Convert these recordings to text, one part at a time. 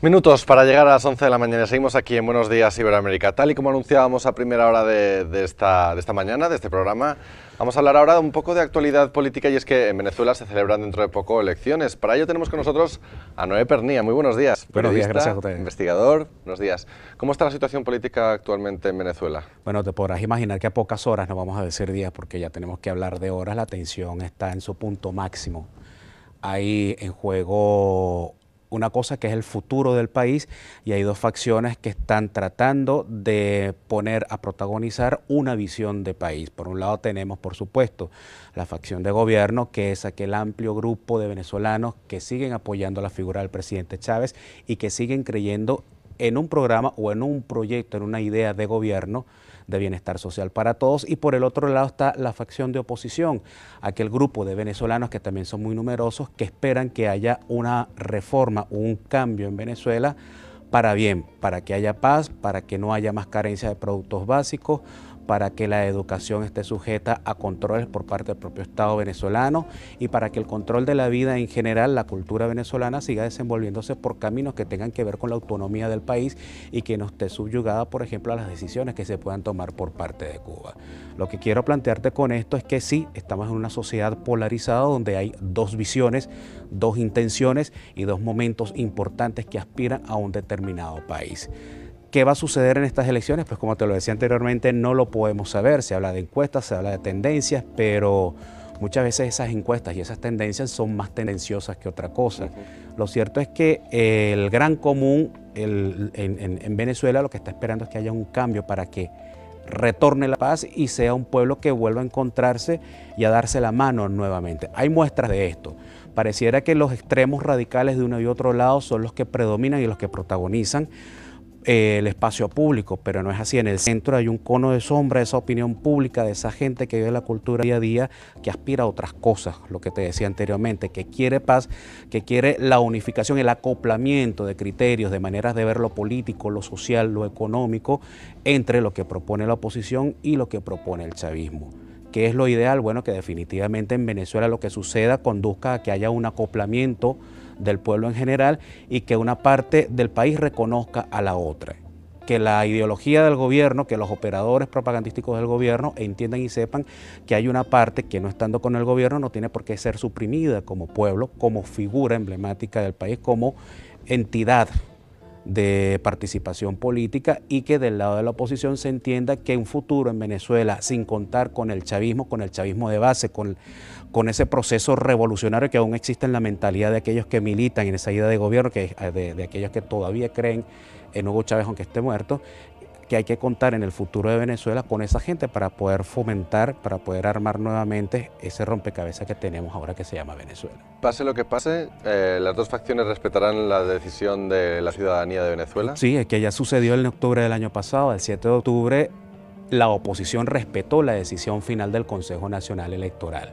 Minutos para llegar a las 11 de la mañana. Seguimos aquí en Buenos Días Iberoamérica. Tal y como anunciábamos a primera hora de esta mañana, de este programa, vamos a hablar ahora un poco de actualidad política, y es que en Venezuela se celebran dentro de poco elecciones. Para ello tenemos con nosotros a Noé Pernía. Muy buenos días. Buenos días, gracias a Periodista, ustedes. investigador. Buenos días. ¿Cómo está la situación política actualmente en Venezuela? Bueno, te podrás imaginar que a pocas horas, no vamos a decir días porque ya tenemos que hablar de horas, la tensión está en su punto máximo. Hay en juego una cosa que es el futuro del país, y hay dos facciones que están tratando de poner a protagonizar una visión de país. Por un lado tenemos, por supuesto, la facción de gobierno, que es aquel amplio grupo de venezolanos que siguen apoyando la figura del presidente Chávez y que siguen creyendo en un programa o en un proyecto, en una idea de gobierno de bienestar social para todos. Y por el otro lado está la facción de oposición, aquel grupo de venezolanos que también son muy numerosos, que esperan que haya una reforma, un cambio en Venezuela para bien, para que haya paz, para que no haya más carencia de productos básicos, para que la educación esté sujeta a controles por parte del propio Estado venezolano y para que el control de la vida en general, la cultura venezolana, siga desenvolviéndose por caminos que tengan que ver con la autonomía del país y que no esté subyugada, por ejemplo, a las decisiones que se puedan tomar por parte de Cuba. Lo que quiero plantearte con esto es que sí, estamos en una sociedad polarizada donde hay dos visiones, dos intenciones y dos momentos importantes que aspiran a un determinado país. ¿Qué va a suceder en estas elecciones? Pues como te lo decía anteriormente, no lo podemos saber. Se habla de encuestas, se habla de tendencias, pero muchas veces esas encuestas y esas tendencias son más tendenciosas que otra cosa. Lo cierto es que el gran común en Venezuela lo que está esperando es que haya un cambio para que retorne la paz y sea un pueblo que vuelva a encontrarse y a darse la mano nuevamente. Hay muestras de esto. Pareciera que los extremos radicales de uno y otro lado son los que predominan y los que protagonizan el espacio público, pero no es así. En el centro hay un cono de sombra de esa opinión pública, de esa gente que vive la cultura día a día, que aspira a otras cosas, lo que te decía anteriormente, que quiere paz, que quiere la unificación, el acoplamiento de criterios, de maneras de ver lo político, lo social, lo económico, entre lo que propone la oposición y lo que propone el chavismo. ¿Qué es lo ideal? Bueno, que definitivamente en Venezuela lo que suceda conduzca a que haya un acoplamiento del pueblo en general y que una parte del país reconozca a la otra. Que la ideología del gobierno, que los operadores propagandísticos del gobierno entiendan y sepan que hay una parte que no estando con el gobierno no tiene por qué ser suprimida como pueblo, como figura emblemática del país, como entidad de participación política, y que del lado de la oposición se entienda que un futuro en Venezuela sin contar con el chavismo de base, con ese proceso revolucionario que aún existe en la mentalidad de aquellos que militan en esa idea de gobierno, de aquellos que todavía creen en Hugo Chávez aunque esté muerto, que hay que contar en el futuro de Venezuela con esa gente para poder fomentar, para poder armar nuevamente ese rompecabezas que tenemos ahora que se llama Venezuela. Pase lo que pase, las dos facciones respetarán la decisión de la ciudadanía de Venezuela. Sí, es que ya sucedió en octubre del año pasado, el 7 de octubre, la oposición respetó la decisión final del Consejo Nacional Electoral.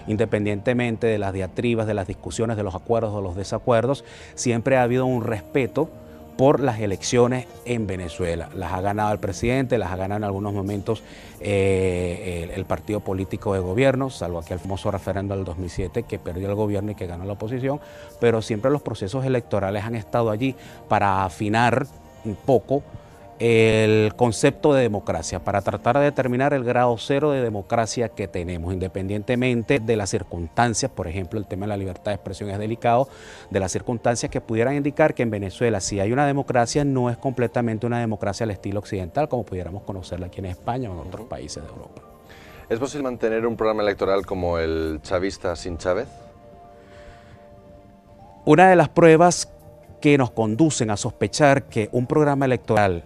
Independientemente de las diatribas, de las discusiones, de los acuerdos o los desacuerdos, siempre ha habido un respeto por las elecciones en Venezuela. Las ha ganado el presidente, las ha ganado en algunos momentos el partido político de gobierno, salvo aquel famoso referendo del 2007 que perdió el gobierno y que ganó la oposición, pero siempre los procesos electorales han estado allí para afinar un poco el concepto de democracia, para tratar de determinar el grado cero de democracia que tenemos, independientemente de las circunstancias. Por ejemplo, el tema de la libertad de expresión es delicado, de las circunstancias que pudieran indicar que en Venezuela, si hay una democracia, no es completamente una democracia al estilo occidental, como pudiéramos conocerla aquí en España o en otros países de Europa. ¿Es posible mantener un programa electoral como el chavista sin Chávez? Una de las pruebas que nos conducen a sospechar que un programa electoral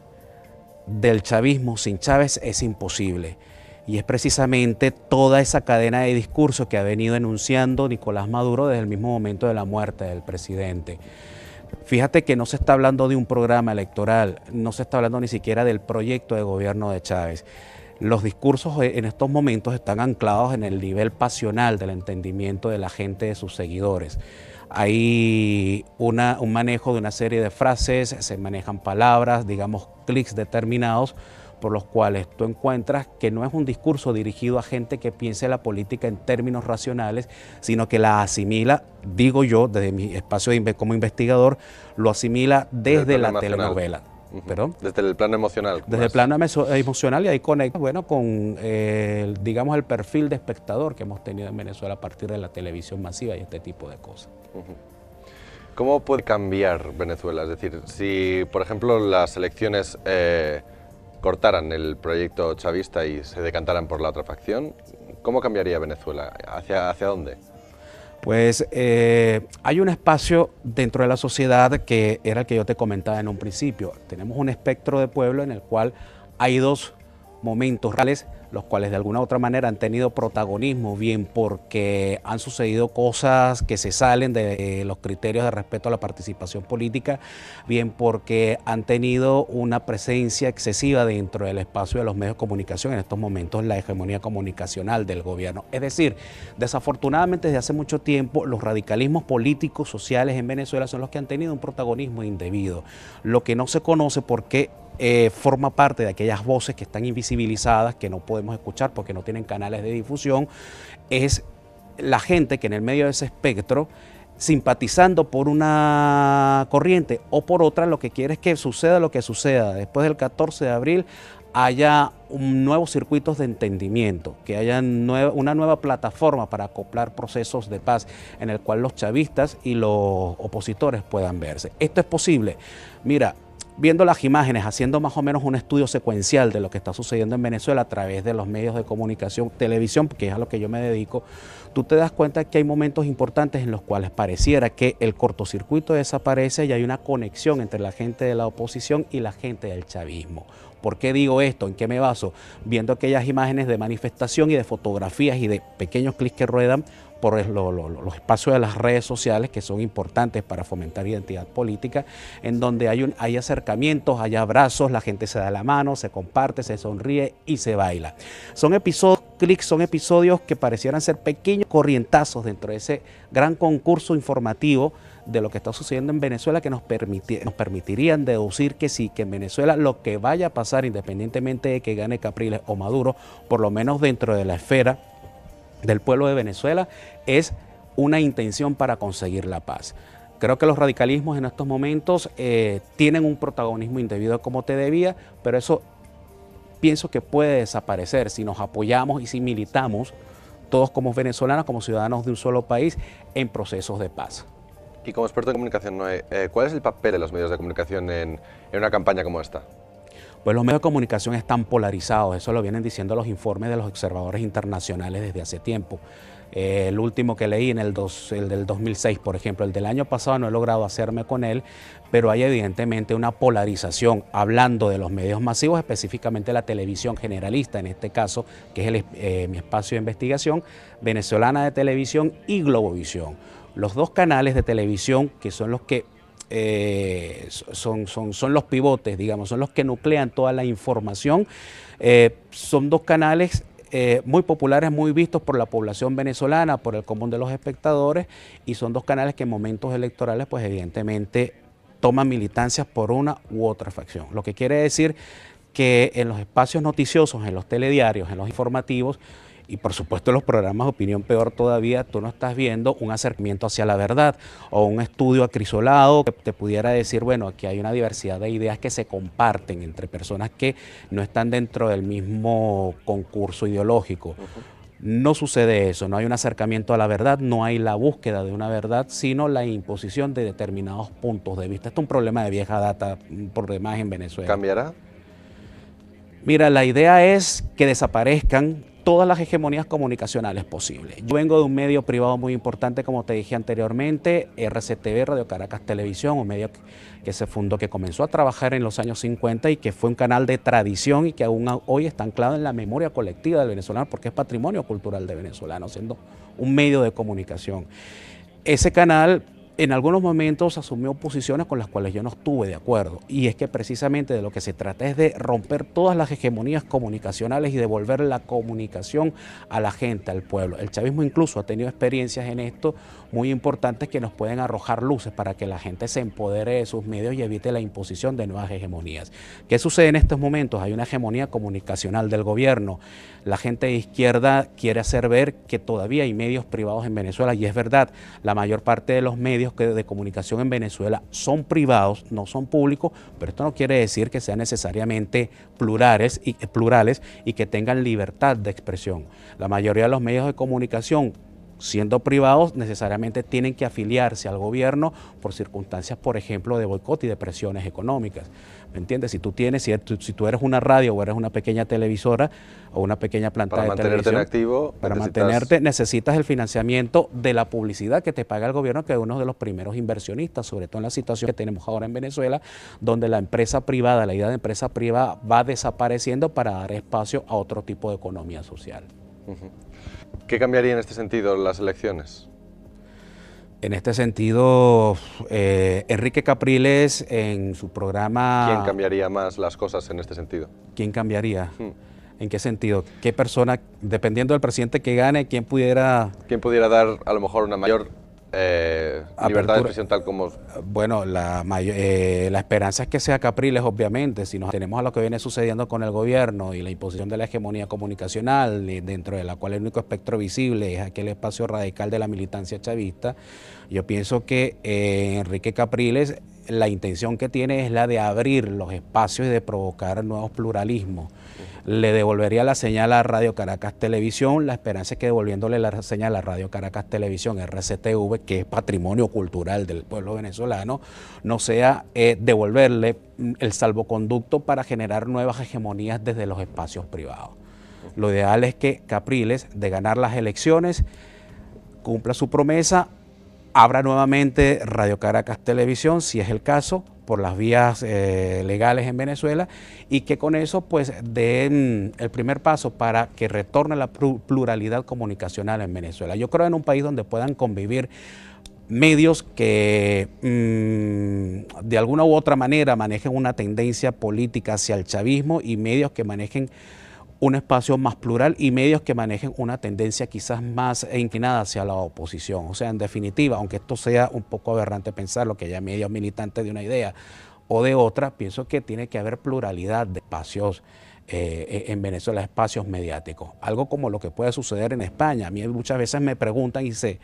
del chavismo sin Chávez es imposible, y es precisamente toda esa cadena de discursos que ha venido enunciando Nicolás Maduro desde el mismo momento de la muerte del presidente. Fíjate que no se está hablando de un programa electoral, no se está hablando ni siquiera del proyecto de gobierno de Chávez. Los discursos en estos momentos están anclados en el nivel pasional del entendimiento de la gente, de sus seguidores. Hay un manejo de una serie de frases, se manejan palabras, digamos clics determinados por los cuales tú encuentras que no es un discurso dirigido a gente que piense la política en términos racionales, sino que la asimila, digo yo, desde mi espacio como investigador, lo asimila desde la telenovela. ¿Perdón? Desde el plano emocional. Desde el plano emocional, y ahí conecta, bueno, con, digamos, el perfil de espectador que hemos tenido en Venezuela a partir de la televisión masiva y este tipo de cosas. ¿Cómo puede cambiar Venezuela? Es decir, si, por ejemplo, las elecciones cortaran el proyecto chavista y se decantaran por la otra facción, ¿cómo cambiaría Venezuela? ¿Hacia dónde? Pues hay un espacio dentro de la sociedad que era el que yo te comentaba en un principio. Tenemos un espectro de pueblo en el cual hay dos momentos reales, los cuales de alguna u otra manera han tenido protagonismo, bien porque han sucedido cosas que se salen de los criterios de respeto a la participación política, bien porque han tenido una presencia excesiva dentro del espacio de los medios de comunicación, en estos momentos la hegemonía comunicacional del gobierno. Es decir, desafortunadamente desde hace mucho tiempo los radicalismos políticos, sociales en Venezuela son los que han tenido un protagonismo indebido, lo que no se conoce porque forma parte de aquellas voces que están invisibilizadas, que no podemos escuchar porque no tienen canales de difusión, es la gente que en el medio de ese espectro, simpatizando por una corriente o por otra, lo que quiere es que suceda lo que suceda. Después del 14 de abril haya nuevos circuitos de entendimiento, que haya una nueva plataforma para acoplar procesos de paz en el cual los chavistas y los opositores puedan verse. ¿Esto es posible? Mira, viendo las imágenes, haciendo más o menos un estudio secuencial de lo que está sucediendo en Venezuela a través de los medios de comunicación, televisión, que es a lo que yo me dedico, tú te das cuenta que hay momentos importantes en los cuales pareciera que el cortocircuito desaparece y hay una conexión entre la gente de la oposición y la gente del chavismo. ¿Por qué digo esto? ¿En qué me baso? Viendo aquellas imágenes de manifestación y de fotografías y de pequeños clics que ruedan por los espacios de las redes sociales que son importantes para fomentar identidad política, en donde hay acercamientos, hay abrazos, la gente se da la mano, se comparte, se sonríe y se baila. Son episodios, clics, son episodios que parecieran ser pequeños corrientazos dentro de ese gran concurso informativo de lo que está sucediendo en Venezuela, que nos permitirían deducir que sí, que en Venezuela lo que vaya a pasar, independientemente de que gane Capriles o Maduro, por lo menos dentro de la esfera del pueblo de Venezuela, es una intención para conseguir la paz. Creo que los radicalismos en estos momentos tienen un protagonismo indebido como te debía, pero eso pienso que puede desaparecer si nos apoyamos y si militamos todos como venezolanos, como ciudadanos de un solo país, en procesos de paz. Y como experto en comunicación, Noé, ¿cuál es el papel de los medios de comunicación en una campaña como esta? Pues los medios de comunicación están polarizados, eso lo vienen diciendo los informes de los observadores internacionales desde hace tiempo. El último que leí, el del 2006, por ejemplo, el del año pasado no he logrado hacerme con él, pero hay evidentemente una polarización, hablando de los medios masivos, específicamente la televisión generalista, en este caso, que es mi espacio de investigación, Venezolana de Televisión y Globovisión. Los dos canales de televisión que son los que son los pivotes, digamos, son los que nuclean toda la información. Son dos canales muy populares, muy vistos por la población venezolana, por el común de los espectadores, y son dos canales que en momentos electorales, pues evidentemente toman militancias por una u otra facción. Lo que quiere decir que en los espacios noticiosos, en los telediarios, en los informativos, y por supuesto en los programas de opinión, peor todavía, tú no estás viendo un acercamiento hacia la verdad o un estudio acrisolado que te pudiera decir, bueno, aquí hay una diversidad de ideas que se comparten entre personas que no están dentro del mismo concurso ideológico. No sucede eso, no hay un acercamiento a la verdad, no hay la búsqueda de una verdad, sino la imposición de determinados puntos de vista. Esto es un problema de vieja data por demás en Venezuela. ¿Cambiará? Mira, la idea es que desaparezcan todas las hegemonías comunicacionales posibles. Yo vengo de un medio privado muy importante, como te dije anteriormente, RCTV, Radio Caracas Televisión, un medio que se fundó, que comenzó a trabajar en los años 50 y que fue un canal de tradición y que aún hoy está anclado en la memoria colectiva del venezolano porque es patrimonio cultural de venezolanos, siendo un medio de comunicación. Ese canal en algunos momentos asumió posiciones con las cuales yo no estuve de acuerdo, y es que precisamente de lo que se trata es de romper todas las hegemonías comunicacionales y devolver la comunicación a la gente, al pueblo. El chavismo incluso ha tenido experiencias en esto muy importantes que nos pueden arrojar luces para que la gente se empodere de sus medios y evite la imposición de nuevas hegemonías. ¿Qué sucede en estos momentos? Hay una hegemonía comunicacional del gobierno. La gente de izquierda quiere hacer ver que todavía hay medios privados en Venezuela, y es verdad, la mayor parte de los medios de comunicación en Venezuela son privados, no son públicos, pero esto no quiere decir que sean necesariamente plurales y que tengan libertad de expresión. La mayoría de los medios de comunicación, siendo privados, necesariamente tienen que afiliarse al gobierno por circunstancias, por ejemplo, de boicot y de presiones económicas. ¿Me entiendes? Si tú eres una radio o eres una pequeña televisora o una pequeña planta de televisión, para mantenerte en activo, para mantenerte necesitas el financiamiento de la publicidad que te paga el gobierno, que es uno de los primeros inversionistas, sobre todo en la situación que tenemos ahora en Venezuela, donde la empresa privada, la idea de empresa privada va desapareciendo para dar espacio a otro tipo de economía social. ¿Qué cambiaría en este sentido las elecciones? En este sentido, Enrique Capriles en su programa... ¿Quién cambiaría más las cosas en este sentido? ¿Quién cambiaría? ¿En qué sentido? ¿Qué persona, dependiendo del presidente que gane, quién pudiera dar a lo mejor una mayor libertad de expresión tal como... Bueno, la esperanza es que sea Capriles, obviamente. Si nos tenemos a lo que viene sucediendo con el gobierno y la imposición de la hegemonía comunicacional, dentro de la cual el único espectro visible es aquel espacio radical de la militancia chavista, yo pienso que Enrique Capriles, la intención que tiene es la de abrir los espacios y de provocar nuevos pluralismos. Le devolvería la señal a Radio Caracas Televisión. La esperanza es que devolviéndole la señal a Radio Caracas Televisión, RCTV, que es patrimonio cultural del pueblo venezolano, no sea devolverle el salvoconducto para generar nuevas hegemonías desde los espacios privados. Lo ideal es que Capriles, de ganar las elecciones, cumpla su promesa, abra nuevamente Radio Caracas Televisión, si es el caso, por las vías legales en Venezuela, y que con eso pues den el primer paso para que retorne la pluralidad comunicacional en Venezuela. Yo creo en un país donde puedan convivir medios que de alguna u otra manera manejen una tendencia política hacia el chavismo, y medios que manejen un espacio más plural, y medios que manejen una tendencia quizás más inclinada hacia la oposición. O sea, en definitiva, aunque esto sea un poco aberrante pensarlo, que haya medios militantes de una idea o de otra, pienso que tiene que haber pluralidad de espacios en Venezuela, espacios mediáticos. Algo como lo que puede suceder en España. A mí muchas veces me preguntan y se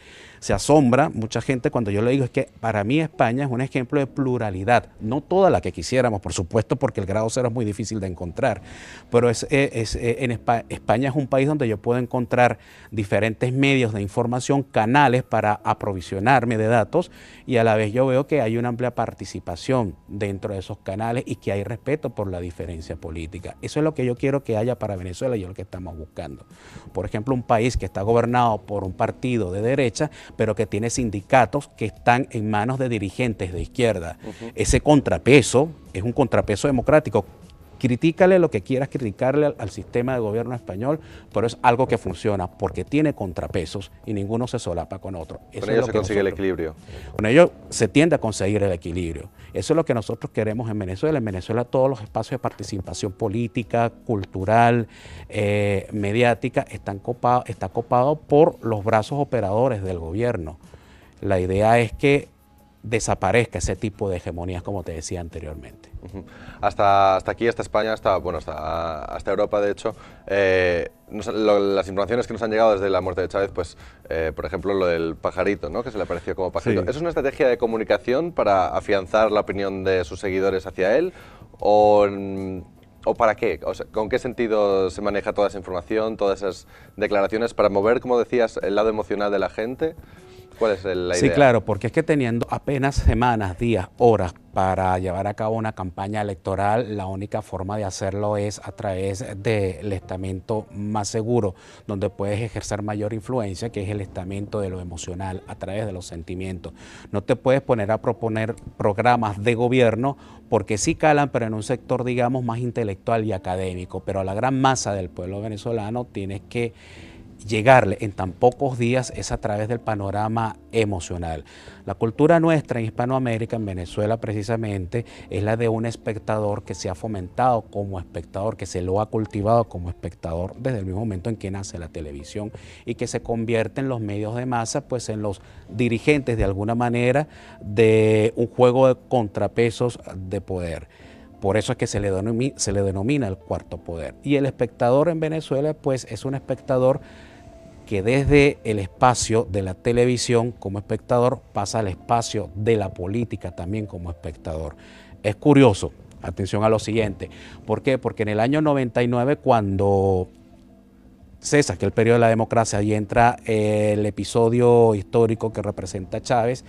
asombra mucha gente cuando yo le digo, es que para mí España es un ejemplo de pluralidad, no toda la que quisiéramos, por supuesto, porque el grado cero es muy difícil de encontrar, pero España es un país donde yo puedo encontrar diferentes medios de información, canales para aprovisionarme de datos, y a la vez yo veo que hay una amplia participación dentro de esos canales y que hay respeto por la diferencia política. Eso es lo que yo quiero que haya para Venezuela y es lo que estamos buscando. Por ejemplo, un país que está gobernado por un partido de derecha, pero que tiene sindicatos que están en manos de dirigentes de izquierda. Ese contrapeso es un contrapeso democrático. Critícale lo que quieras criticarle al sistema de gobierno español, pero es algo que funciona porque tiene contrapesos y ninguno se solapa con otro. Con ello se consigue el equilibrio. Con ello se tiende a conseguir el equilibrio. Eso es lo que nosotros queremos en Venezuela. En Venezuela todos los espacios de participación política, cultural, mediática, está copado por los brazos operadores del gobierno. La idea es que desaparezca ese tipo de hegemonías, como te decía anteriormente. Hasta aquí, hasta España, hasta Europa, de hecho, las informaciones que nos han llegado desde la muerte de Chávez, pues, por ejemplo, lo del pajarito, ¿no? Que se le apareció como pajarito. Sí. ¿Es una estrategia de comunicación para afianzar la opinión de sus seguidores hacia él? ¿O para qué? O sea, ¿con qué sentido se maneja toda esa información, todas esas declaraciones para mover, como decías, el lado emocional de la gente? ¿Cuál es la idea? Sí, claro, porque es que teniendo apenas semanas, días, horas para llevar a cabo una campaña electoral, la única forma de hacerlo es a través del estamento más seguro, donde puedes ejercer mayor influencia, que es el estamento de lo emocional, a través de los sentimientos. No te puedes poner a proponer programas de gobierno, porque sí calan, pero en un sector, digamos, más intelectual y académico, pero a la gran masa del pueblo venezolano tienes que llegarle en tan pocos días es a través del panorama emocional. La cultura nuestra en Hispanoamérica, en Venezuela precisamente, es la de un espectador que se ha fomentado como espectador, que se lo ha cultivado como espectador desde el mismo momento en que nace la televisión y que se convierte en los medios de masa, pues en los dirigentes de alguna manera de un juego de contrapesos de poder. Por eso es que se le denomina el cuarto poder. Y el espectador en Venezuela pues es un espectador que desde el espacio de la televisión como espectador pasa al espacio de la política también como espectador. Es curioso, atención a lo siguiente, ¿por qué? Porque en el año 99 cuando cesa, que es el periodo de la democracia, y entra el episodio histórico que representa a Chávez,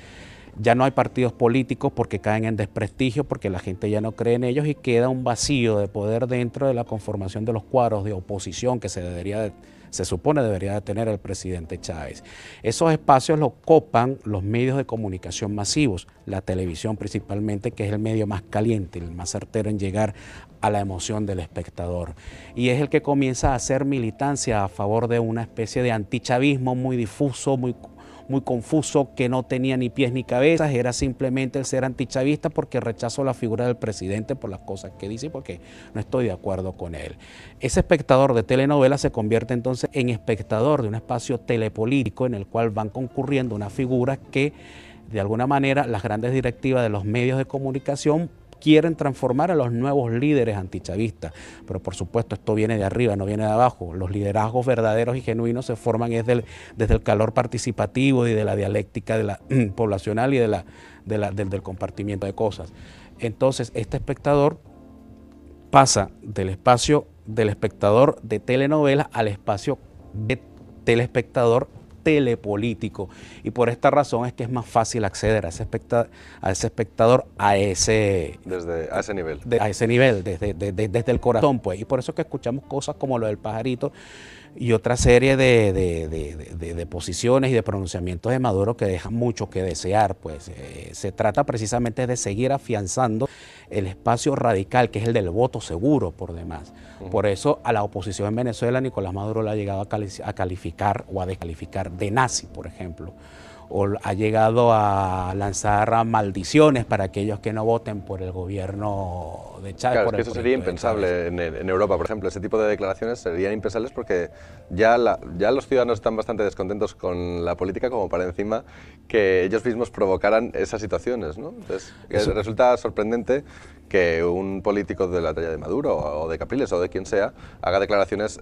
ya no hay partidos políticos porque caen en desprestigio, porque la gente ya no cree en ellos y queda un vacío de poder dentro de la conformación de los cuadros de oposición que se supone debería de tener el presidente Chávez. Esos espacios los copan los medios de comunicación masivos, la televisión principalmente, que es el medio más caliente, el más certero en llegar a la emoción del espectador. Y es el que comienza a hacer militancia a favor de una especie de antichavismo muy difuso, muy confuso, que no tenía ni pies ni cabezas, era simplemente el ser antichavista porque rechazo la figura del presidente por las cosas que dice y porque no estoy de acuerdo con él. Ese espectador de telenovela se convierte entonces en espectador de un espacio telepolítico en el cual van concurriendo unas figuras que de alguna manera las grandes directivas de los medios de comunicación quieren transformar a los nuevos líderes antichavistas, pero por supuesto esto viene de arriba, no viene de abajo. Los liderazgos verdaderos y genuinos se forman desde el calor participativo y de la dialéctica de la, poblacional y del compartimiento de cosas. Entonces este espectador pasa del espacio del espectador de telenovela al espacio de telespectador telepolítico, y por esta razón es que es más fácil acceder a ese espectador a ese nivel, desde el corazón, pues. Y por eso es que escuchamos cosas como lo del pajarito y otra serie de posiciones y de pronunciamientos de Maduro que dejan mucho que desear, pues. Se trata precisamente de seguir afianzando el espacio radical, que es el del voto seguro por demás. Por eso a la oposición en Venezuela Nicolás Maduro la ha llegado a calificar o a descalificar de nazi, por ejemplo, o ha llegado a lanzar maldiciones para aquellos que no voten por el gobierno de Chávez. Claro, es que eso sería impensable en Europa, por ejemplo. Ese tipo de declaraciones serían impensables porque ya los ciudadanos están bastante descontentos con la política como para encima que ellos mismos provocaran esas situaciones, ¿no? Entonces, resulta sorprendente que un político de la talla de Maduro o de Capriles o de quien sea haga declaraciones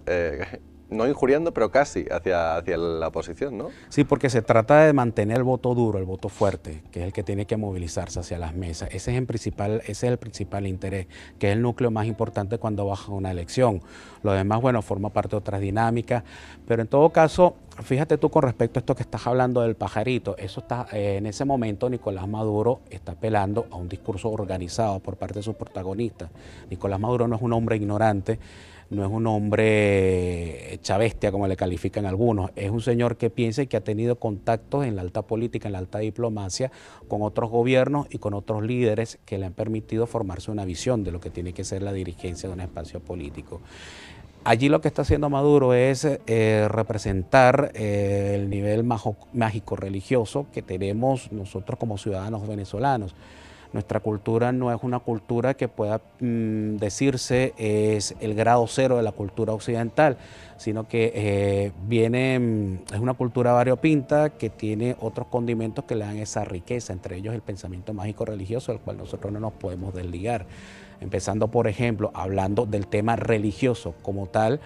no injuriando, pero casi hacia la oposición, ¿no? Sí, porque se trata de mantener el voto duro, el voto fuerte, que es el que tiene que movilizarse hacia las mesas. Ese es el principal interés, que es el núcleo más importante cuando baja una elección. Lo demás, bueno, forma parte de otras dinámicas, pero en todo caso, fíjate tú con respecto a esto que estás hablando del pajarito, eso está, en ese momento Nicolás Maduro está apelando a un discurso organizado por parte de sus protagonistas. Nicolás Maduro no es un hombre ignorante, no es un hombre chavestia como le califican algunos, es un señor que piensa y que ha tenido contactos en la alta política, en la alta diplomacia, con otros gobiernos y con otros líderes que le han permitido formarse una visión de lo que tiene que ser la dirigencia de un espacio político. Allí lo que está haciendo Maduro es representar el nivel mágico-religioso que tenemos nosotros como ciudadanos venezolanos. Nuestra cultura no es una cultura que pueda decirse es el grado cero de la cultura occidental, sino que es una cultura variopinta que tiene otros condimentos que le dan esa riqueza, entre ellos el pensamiento mágico religioso, del cual nosotros no nos podemos desligar. Empezando, por ejemplo, hablando del tema religioso como tal,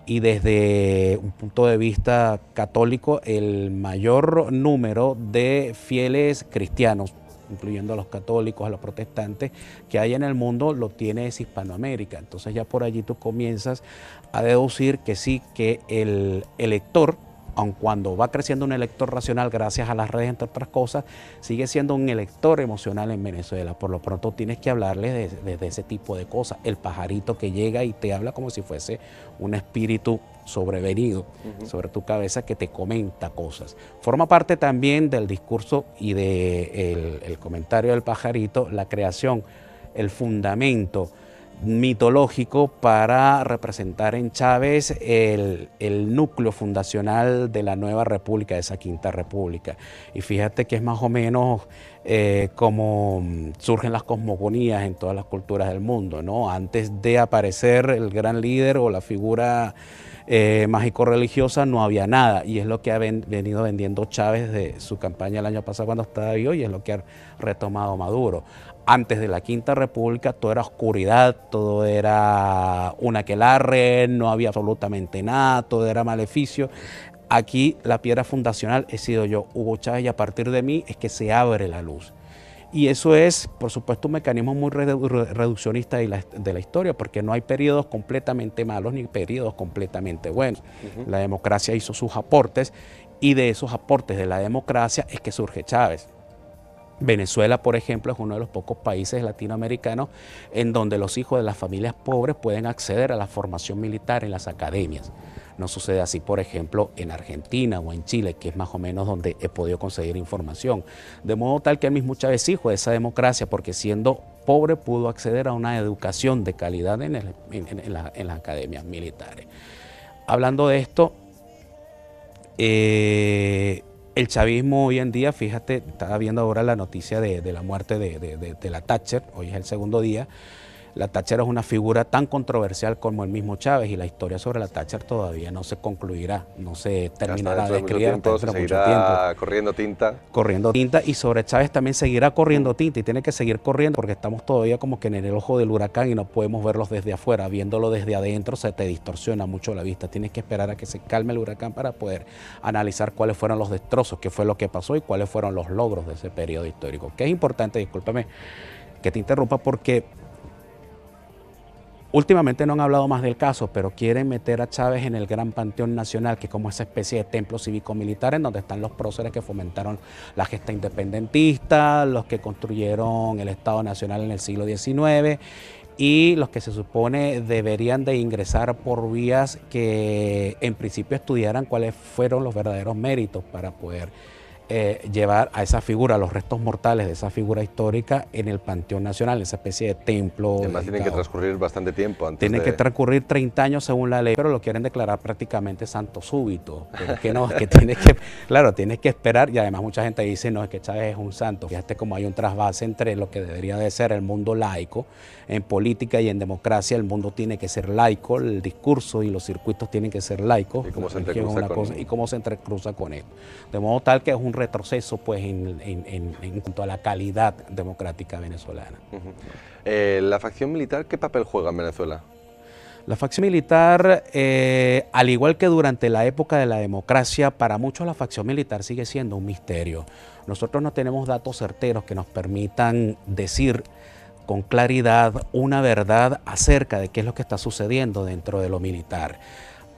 y desde un punto de vista católico, el mayor número de fieles cristianos, incluyendo a los católicos, a los protestantes, que hay en el mundo, lo tiene es Hispanoamérica. Entonces ya por allí tú comienzas a deducir que sí, que el elector, aun cuando va creciendo un elector racional gracias a las redes, entre otras cosas, sigue siendo un elector emocional en Venezuela. Por lo pronto tienes que hablarle de ese tipo de cosas. El pajarito que llega y te habla como si fuese un espíritu sobrevenido sobre tu cabeza que te comenta cosas. Forma parte también del discurso y del comentario del pajarito, la creación, el fundamento mitológico para representar en Chávez el núcleo fundacional de la nueva república, de esa quinta república. Y fíjate que es más o menos como surgen las cosmogonías en todas las culturas del mundo, ¿no? Antes de aparecer el gran líder o la figura mágico-religiosa no había nada, y es lo que ha venido vendiendo Chávez de su campaña el año pasado cuando estaba vivo, y es lo que ha retomado Maduro. Antes de la Quinta República todo era oscuridad, todo era un aquelarre, no había absolutamente nada, todo era maleficio. Aquí la piedra fundacional he sido yo, Hugo Chávez, y a partir de mí es que se abre la luz. Y eso es, por supuesto, un mecanismo muy reduccionista de la historia, porque no hay periodos completamente malos ni periodos completamente buenos. La democracia hizo sus aportes, y de esos aportes de la democracia es que surge Chávez. Venezuela, por ejemplo, es uno de los pocos países latinoamericanos en donde los hijos de las familias pobres pueden acceder a la formación militar en las academias. No sucede así, por ejemplo, en Argentina o en Chile, que es más o menos donde he podido conseguir información. De modo tal que el mismo Chávez es hijo de esa democracia, porque siendo pobre pudo acceder a una educación de calidad en las academias militares. Hablando de esto, el chavismo hoy en día, fíjate, estaba viendo ahora la noticia de la muerte de la Thatcher, hoy es el segundo día. La Thatcher es una figura tan controversial como el mismo Chávez, y la historia sobre la Thatcher todavía no se concluirá, no se terminará de escribir hasta dentro de mucho tiempo. Corriendo tinta. Corriendo tinta, y sobre Chávez también seguirá corriendo tinta, y tiene que seguir corriendo porque estamos todavía como que en el ojo del huracán y no podemos verlos desde afuera. Viéndolo desde adentro se te distorsiona mucho la vista. Tienes que esperar a que se calme el huracán para poder analizar cuáles fueron los destrozos, qué fue lo que pasó y cuáles fueron los logros de ese periodo histórico. Que es importante, discúlpame que te interrumpa, porque últimamente no han hablado más del caso, pero quieren meter a Chávez en el gran panteón nacional, que es como esa especie de templo cívico-militar en donde están los próceres que fomentaron la gesta independentista, los que construyeron el Estado Nacional en el siglo XIX, y los que se supone deberían de ingresar por vías que en principio estudiaran cuáles fueron los verdaderos méritos para poder llevar a esa figura, los restos mortales de esa figura histórica en el Panteón Nacional, esa especie de templo. Además tienen que transcurrir bastante tiempo antes. Tienen que transcurrir 30 años según la ley, pero lo quieren declarar prácticamente santo súbito. Pero es que no, es que tienes que, claro, tienes que esperar, y además mucha gente dice, no, es que Chávez es un santo. Fíjate cómo hay un trasvase entre lo que debería de ser el mundo laico. En política y en democracia el mundo tiene que ser laico, el discurso y los circuitos tienen que ser laicos. ¿Y cómo se entrecruza con esto? De modo tal que es un retroceso pues en cuanto a la calidad democrática venezolana. ¿La facción militar qué papel juega en Venezuela? La facción militar, al igual que durante la época de la democracia, para muchos la facción militar sigue siendo un misterio. Nosotros no tenemos datos certeros que nos permitan decir con claridad una verdad acerca de qué es lo que está sucediendo dentro de lo militar.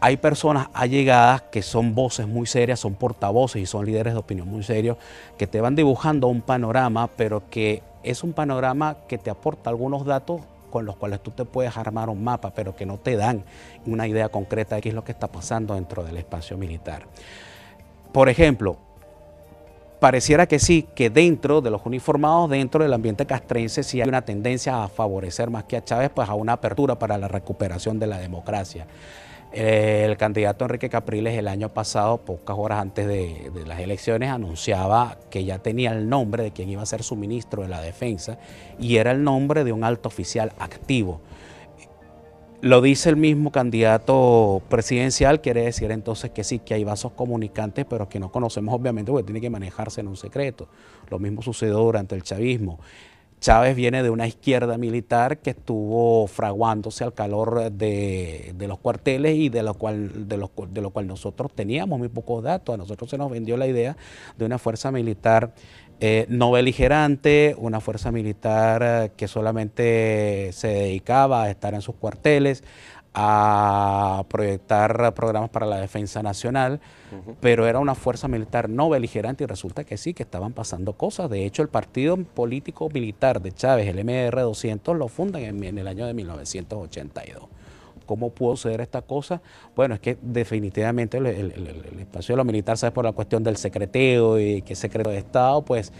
Hay personas allegadas que son voces muy serias, son portavoces y son líderes de opinión muy serios, que te van dibujando un panorama, pero que es un panorama que te aporta algunos datos con los cuales tú te puedes armar un mapa, pero que no te dan una idea concreta de qué es lo que está pasando dentro del espacio militar. Por ejemplo, pareciera que sí, que dentro de los uniformados, dentro del ambiente castrense, sí hay una tendencia a favorecer más que a Chávez, pues a una apertura para la recuperación de la democracia. El candidato Enrique Capriles el año pasado, pocas horas antes de las elecciones, anunciaba que ya tenía el nombre de quien iba a ser su ministro de la Defensa, y era el nombre de un alto oficial activo. Lo dice el mismo candidato presidencial, quiere decir entonces que sí, que hay vasos comunicantes, pero que no conocemos obviamente porque tiene que manejarse en un secreto. Lo mismo sucedió durante el chavismo. Chávez viene de una izquierda militar que estuvo fraguándose al calor de los cuarteles, y de lo cual nosotros teníamos muy pocos datos. A nosotros se nos vendió la idea de una fuerza militar no beligerante, una fuerza militar que solamente se dedicaba a estar en sus cuarteles, a proyectar programas para la defensa nacional, pero era una fuerza militar no beligerante, y resulta que sí, que estaban pasando cosas. De hecho, el partido político militar de Chávez, el MR 200, lo fundan en el año de 1982. ¿cómo pudo suceder esta cosa? Bueno, es que definitivamente el espacio de lo militar, ¿sabes? Por la cuestión del secreteo y que es secreto de Estado, pues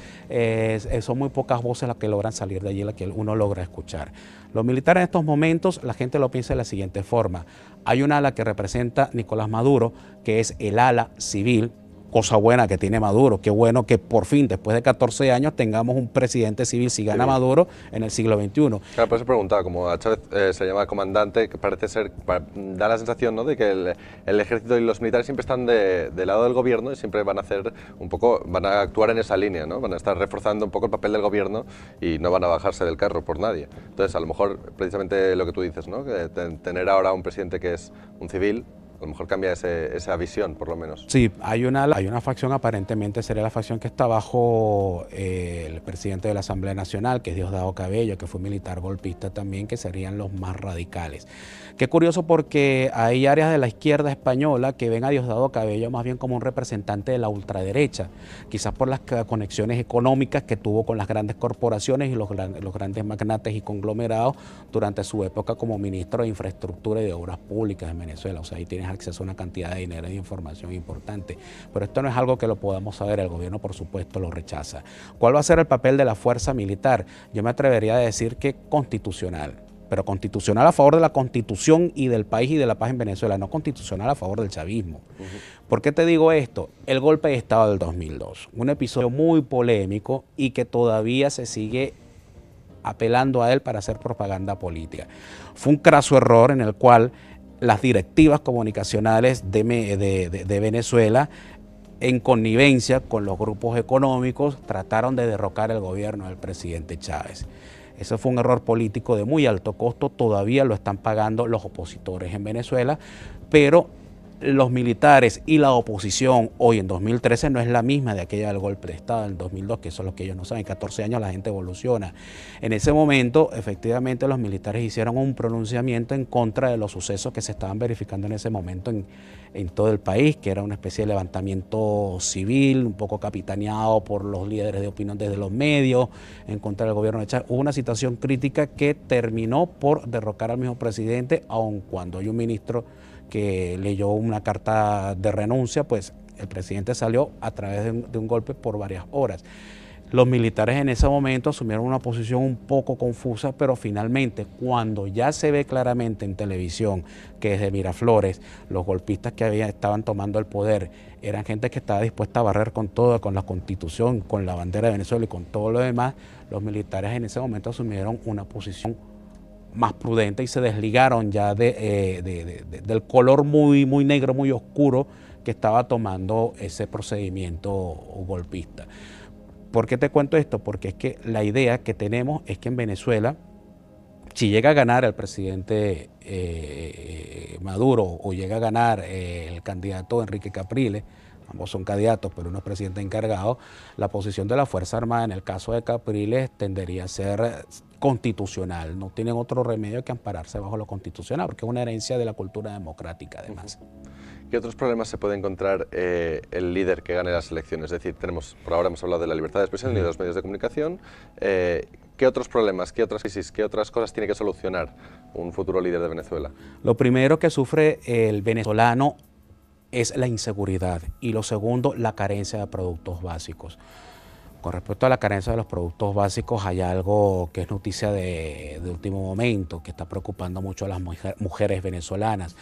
son muy pocas voces las que logran salir de allí, las que uno logra escuchar. Los militares en estos momentos, la gente lo piensa de la siguiente forma. Hay un ala que representa Nicolás Maduro, que es el ala civil, cosa buena que tiene Maduro, qué bueno que por fin, después de 14 años, tengamos un presidente civil, si gana Maduro, en el siglo XXI. Claro, por eso preguntaba, como a Chávez se llama comandante, que parece ser, da la sensación, ¿no?, de que el ejército y los militares siempre están del lado del gobierno y siempre van a hacer un poco, van a actuar en esa línea, ¿no? Van a estar reforzando un poco el papel del gobierno y no van a bajarse del carro por nadie. Entonces, a lo mejor, precisamente lo que tú dices, ¿no?, que tener ahora un presidente que es un civil, a lo mejor cambia esa visión, por lo menos. Sí, hay una facción, aparentemente sería la facción que está bajo el presidente de la Asamblea Nacional, que es Diosdado Cabello, que fue militar golpista también, que serían los más radicales. Qué curioso, porque hay áreas de la izquierda española que ven a Diosdado Cabello más bien como un representante de la ultraderecha, quizás por las conexiones económicas que tuvo con las grandes corporaciones y los grandes magnates y conglomerados durante su época como ministro de Infraestructura y de Obras Públicas en Venezuela. O sea, ahí tienes acceso a una cantidad de dinero y de información importante. Pero esto no es algo que lo podamos saber, el gobierno por supuesto lo rechaza. ¿Cuál va a ser el papel de la fuerza militar? Yo me atrevería a decir que constitucional, pero constitucional a favor de la Constitución y del país y de la paz en Venezuela, no constitucional a favor del chavismo. ¿Por qué te digo esto? El golpe de Estado del 2002, un episodio muy polémico y que todavía se sigue apelando a él para hacer propaganda política. Fue un craso error en el cual las directivas comunicacionales de Venezuela, en connivencia con los grupos económicos, trataron de derrocar el gobierno del presidente Chávez. Eso fue un error político de muy alto costo, todavía lo están pagando los opositores en Venezuela, pero los militares y la oposición hoy en 2013 no es la misma de aquella del golpe de Estado en 2002, que eso es lo que ellos no saben. En 14 años la gente evoluciona. En ese momento, efectivamente, los militares hicieron un pronunciamiento en contra de los sucesos que se estaban verificando en ese momento en todo el país, que era una especie de levantamiento civil, un poco capitaneado por los líderes de opinión desde los medios, en contra del gobierno de Chávez. Hubo una situación crítica que terminó por derrocar al mismo presidente, aun cuando hay un ministro que leyó una carta de renuncia, pues el presidente salió a través de un golpe por varias horas. Los militares en ese momento asumieron una posición un poco confusa, pero finalmente, cuando ya se ve claramente en televisión que desde Miraflores los golpistas que estaban tomando el poder eran gente que estaba dispuesta a barrer con todo, con la Constitución, con la bandera de Venezuela y con todo lo demás, los militares en ese momento asumieron una posición más prudente y se desligaron ya del color muy negro, muy oscuro que estaba tomando ese procedimiento golpista. ¿Por qué te cuento esto? Porque es que la idea que tenemos es que en Venezuela, si llega a ganar el presidente Maduro o llega a ganar el candidato Enrique Capriles, ambos son candidatos, pero uno es presidente encargado, la posición de la Fuerza Armada en el caso de Capriles tendería a ser constitucional. No tienen otro remedio que ampararse bajo lo constitucional, porque es una herencia de la cultura democrática además. ¿Qué otros problemas se puede encontrar el líder que gane las elecciones? Es decir, por ahora hemos hablado de la libertad de expresión y de los medios de comunicación. ¿Qué otros problemas, qué otras crisis, qué otras cosas tiene que solucionar un futuro líder de Venezuela? Lo primero que sufre el venezolano es la inseguridad y lo segundo, la carencia de productos básicos. Con respecto a la carencia de los productos básicos, hay algo que es noticia de último momento, que está preocupando mucho a las mujeres venezolanas.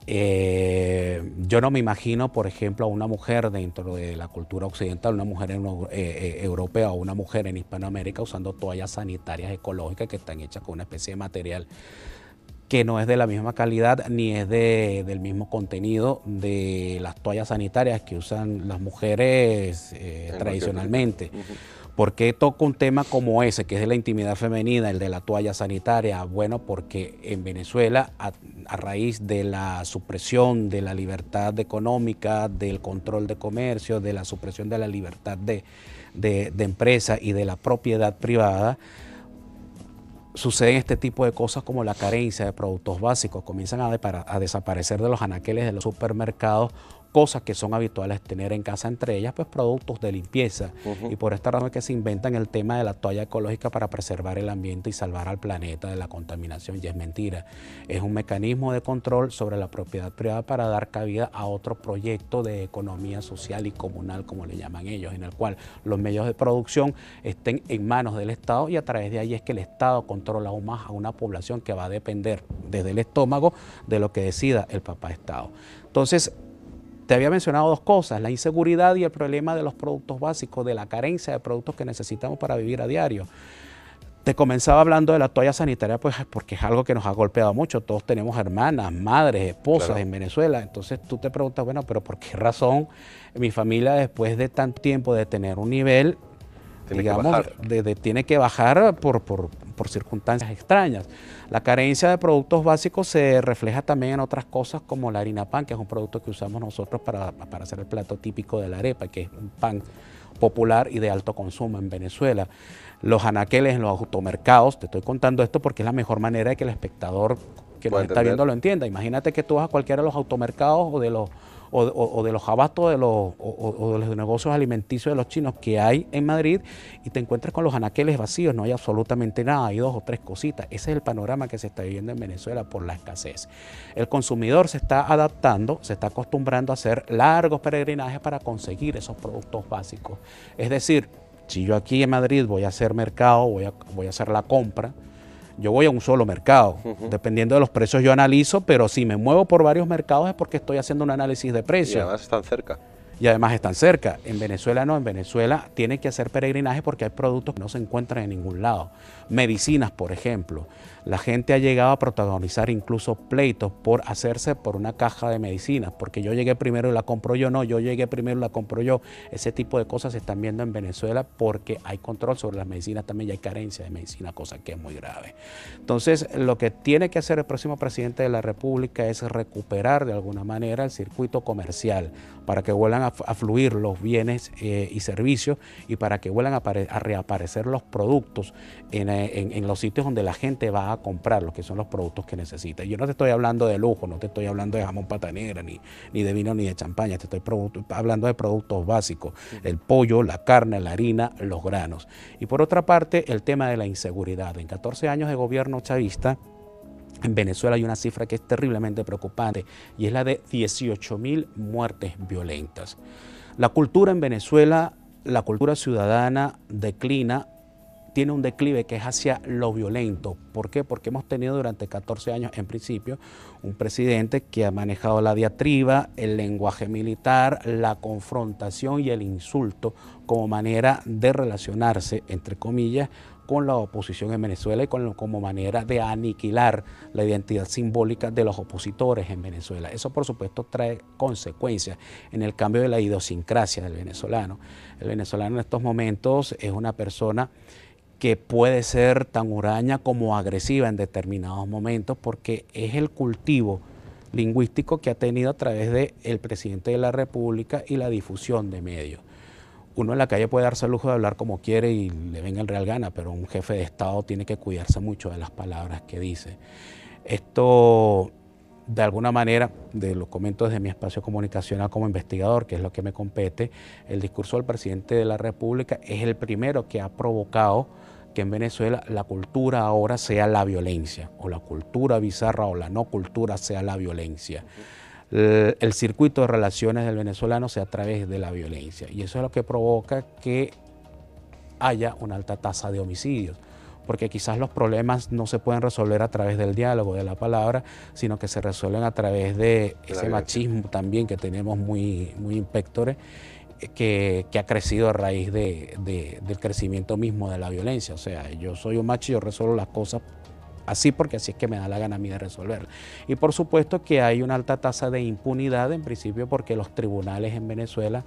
Yo no me imagino, por ejemplo, a una mujer dentro de la cultura occidental, una mujer europea o una mujer en Hispanoamérica usando toallas sanitarias ecológicas que están hechas con una especie de material que no es de la misma calidad ni es del mismo contenido de las toallas sanitarias que usan las mujeres tradicionalmente. ¿Por qué toco un tema como ese, que es de la intimidad femenina, el de la toalla sanitaria? Bueno, porque en Venezuela, a raíz de la supresión de la libertad económica, del control de comercio, de la supresión de la libertad de empresa y de la propiedad privada, suceden este tipo de cosas como la carencia de productos básicos. Comienzan a desaparecer de los anaqueles de los supermercados cosas que son habituales tener en casa, entre ellas pues productos de limpieza. Y por esta razón es que se inventan el tema de la toalla ecológica para preservar el ambiente y salvar al planeta de la contaminación, y es mentira. Es un mecanismo de control sobre la propiedad privada para dar cabida a otro proyecto de economía social y comunal, como le llaman ellos, en el cual los medios de producción estén en manos del Estado, y a través de ahí es que el Estado controla aún más a una población que va a depender desde el estómago de lo que decida el papá Estado. Entonces, te había mencionado dos cosas: la inseguridad y el problema de los productos básicos, de la carencia de productos que necesitamos para vivir a diario. Te comenzaba hablando de la toalla sanitaria, pues porque es algo que nos ha golpeado mucho. Todos tenemos hermanas, madres, esposas, claro, en Venezuela. Entonces tú te preguntas, bueno, pero ¿por qué razón mi familia, después de tanto tiempo de tener un nivel, tiene que bajar por circunstancias extrañas? La carencia de productos básicos se refleja también en otras cosas, como la harina pan, que es un producto que usamos nosotros para hacer el plato típico de la arepa, que es un pan popular y de alto consumo en Venezuela. Los anaqueles en los automercados, te estoy contando esto porque es la mejor manera de que el espectador que nos está viendo lo entienda. Imagínate que tú vas a cualquiera de los automercados o de los abastos de los negocios alimenticios de los chinos que hay en Madrid, y te encuentras con los anaqueles vacíos, no hay absolutamente nada, hay 2 o 3 cositas. Ese es el panorama que se está viviendo en Venezuela por la escasez. El consumidor se está adaptando, se está acostumbrando a hacer largos peregrinajes para conseguir esos productos básicos. Es decir, si yo aquí en Madrid voy a hacer mercado, voy a hacer la compra, yo voy a un solo mercado. Dependiendo de los precios yo analizo, pero si me muevo por varios mercados es porque estoy haciendo un análisis de precios. Y además están cerca. Y además están cerca. En Venezuela no, en Venezuela tienen que hacer peregrinaje porque hay productos que no se encuentran en ningún lado. Medicinas, por ejemplo. La gente ha llegado a protagonizar incluso pleitos por hacerse por una caja de medicinas, porque yo llegué primero y la compro yo. No, yo llegué primero y la compro yo. Ese tipo de cosas se están viendo en Venezuela porque hay control sobre las medicinas también, y hay carencia de medicina, cosa que es muy grave. Entonces, lo que tiene que hacer el próximo presidente de la República es recuperar de alguna manera el circuito comercial para que vuelvan a fluir los bienes y servicios, y para que vuelvan a reaparecer los productos en los sitios donde la gente va a comprar, los que son los productos que necesita. Yo no te estoy hablando de lujo, no te estoy hablando de jamón pata negra, ni de vino, ni de champaña, te estoy hablando de productos básicos: el pollo, la carne, la harina, los granos. Y por otra parte, el tema de la inseguridad. En 14 años de gobierno chavista, en Venezuela hay una cifra que es terriblemente preocupante, y es la de 18.000 muertes violentas. La cultura en Venezuela, la cultura ciudadana declina, tiene un declive que es hacia lo violento. ¿Por qué? Porque hemos tenido durante 14 años, en principio, un presidente que ha manejado la diatriba, el lenguaje militar, la confrontación y el insulto como manera de relacionarse, entre comillas, con la oposición en Venezuela, y como manera de aniquilar la identidad simbólica de los opositores en Venezuela. Eso, por supuesto, trae consecuencias en el cambio de la idiosincrasia del venezolano. El venezolano en estos momentos es una persona que puede ser tan huraña como agresiva en determinados momentos, porque es el cultivo lingüístico que ha tenido a través del presidente de la República y la difusión de medios. Uno en la calle puede darse el lujo de hablar como quiere y le venga en real gana, pero un jefe de Estado tiene que cuidarse mucho de las palabras que dice. Esto, de alguna manera, lo comento desde mi espacio comunicacional como investigador, que es lo que me compete, el discurso del presidente de la República es el primero que ha provocado que en Venezuela la cultura ahora sea la violencia, o la cultura bizarra o la no cultura sea la violencia. El circuito de relaciones del venezolano sea a través de la violencia, y eso es lo que provoca que haya una alta tasa de homicidios, porque quizás los problemas no se pueden resolver a través del diálogo, de la palabra, sino que se resuelven a través de ese machismo también que tenemos muy impectore, que ha crecido a raíz del crecimiento mismo de la violencia. O sea, yo soy un macho y yo resuelvo las cosas así porque así es que me da la gana a mí de resolverla. Y por supuesto que hay una alta tasa de impunidad, en principio porque los tribunales en Venezuela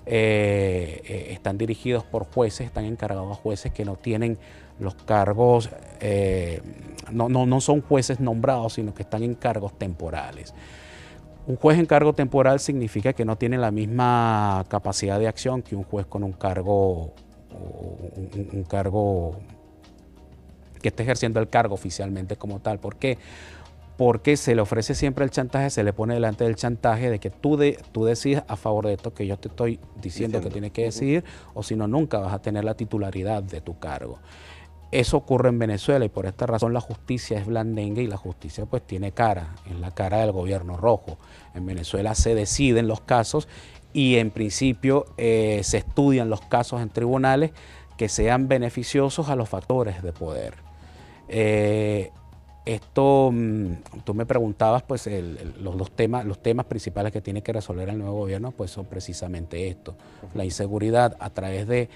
están dirigidos por jueces, están encargados a jueces que no tienen los cargos, no son jueces nombrados, sino que están en cargos temporales. Un juez en cargo temporal significa que no tiene la misma capacidad de acción que un juez con un cargo que esté ejerciendo el cargo oficialmente como tal. ¿Por qué? porque se le ofrece siempre el chantaje, se le pone delante del chantaje de que tú decides a favor de esto que yo te estoy diciendo que tienes que decidir, o si no, nunca vas a tener la titularidad de tu cargo. Eso ocurre en Venezuela y por esta razón la justicia es blandengue y la justicia pues tiene cara, en la cara del gobierno rojo. En Venezuela se deciden los casos y en principio se estudian los casos en tribunales que sean beneficiosos a los factores de poder. Esto, tú me preguntabas, pues los temas principales que tiene que resolver el nuevo gobierno, pues son precisamente esto, la inseguridad a través de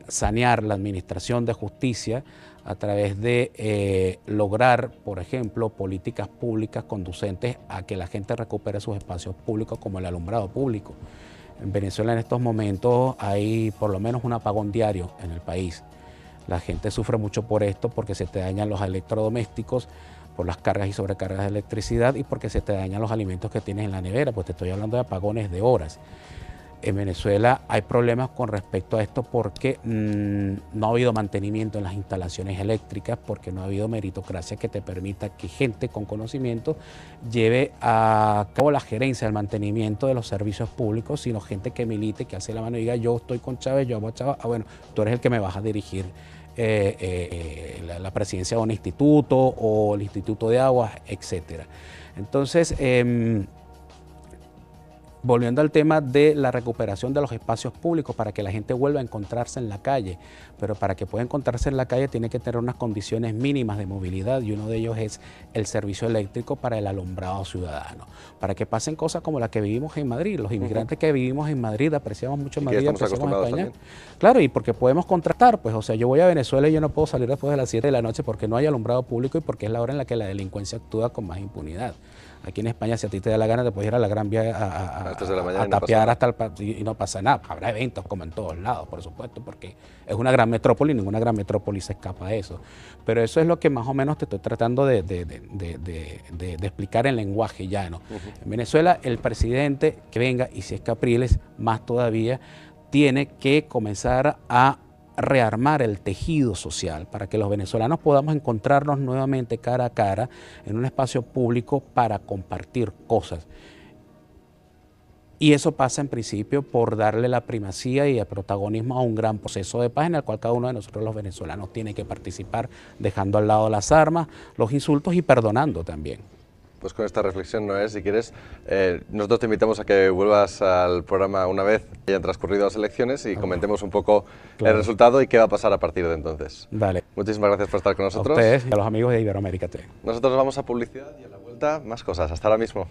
sanear la administración de justicia, a través de lograr, por ejemplo, políticas públicas conducentes a que la gente recupere sus espacios públicos como el alumbrado público. En Venezuela en estos momentos hay por lo menos un apagón diario en el país. La gente sufre mucho por esto porque se te dañan los electrodomésticos, por las cargas y sobrecargas de electricidad y porque se te dañan los alimentos que tienes en la nevera, pues te estoy hablando de apagones de horas. En Venezuela hay problemas con respecto a esto porque no ha habido mantenimiento en las instalaciones eléctricas, porque no ha habido meritocracia que te permita que gente con conocimiento lleve a cabo la gerencia del mantenimiento de los servicios públicos, sino gente que milite, que hace la mano y diga yo estoy con Chávez, yo amo a Chávez, bueno, tú eres el que me vas a dirigir la presidencia de un instituto o el Instituto de Aguas, etc. Entonces, volviendo al tema de la recuperación de los espacios públicos para que la gente vuelva a encontrarse en la calle, pero para que pueda encontrarse en la calle tiene que tener unas condiciones mínimas de movilidad y uno de ellos es el servicio eléctrico para el alumbrado ciudadano, para que pasen cosas como las que vivimos en Madrid. Los inmigrantes que vivimos en Madrid apreciamos mucho Madrid, apreciamos España. También. Claro, y porque podemos contratar, pues o sea, yo voy a Venezuela y yo no puedo salir después de las 7 de la noche porque no hay alumbrado público y porque es la hora en la que la delincuencia actúa con más impunidad. Aquí en España, si a ti te da la gana, te puedes ir a la Gran Vía a tapear hasta y no pasa nada. Habrá eventos como en todos lados, por supuesto, porque es una gran metrópoli y ninguna gran metrópoli se escapa de eso. Pero eso es lo que más o menos te estoy tratando de explicar en lenguaje llano. En Venezuela, el presidente que venga, y si es Capriles, más todavía, tiene que comenzar a rearmar el tejido social para que los venezolanos podamos encontrarnos nuevamente cara a cara en un espacio público para compartir cosas. Y eso pasa en principio por darle la primacía y el protagonismo a un gran proceso de paz en el cual cada uno de nosotros los venezolanos tiene que participar, dejando al lado las armas, los insultos y perdonando también. Pues con esta reflexión, Noé, si quieres, nosotros te invitamos a que vuelvas al programa una vez hayan transcurrido las elecciones y comentemos un poco el resultado y qué va a pasar a partir de entonces. Dale. Muchísimas gracias por estar con nosotros. A ustedes y a los amigos de Iberoamérica TV. Nosotros vamos a publicidad y a la vuelta más cosas. Hasta ahora mismo.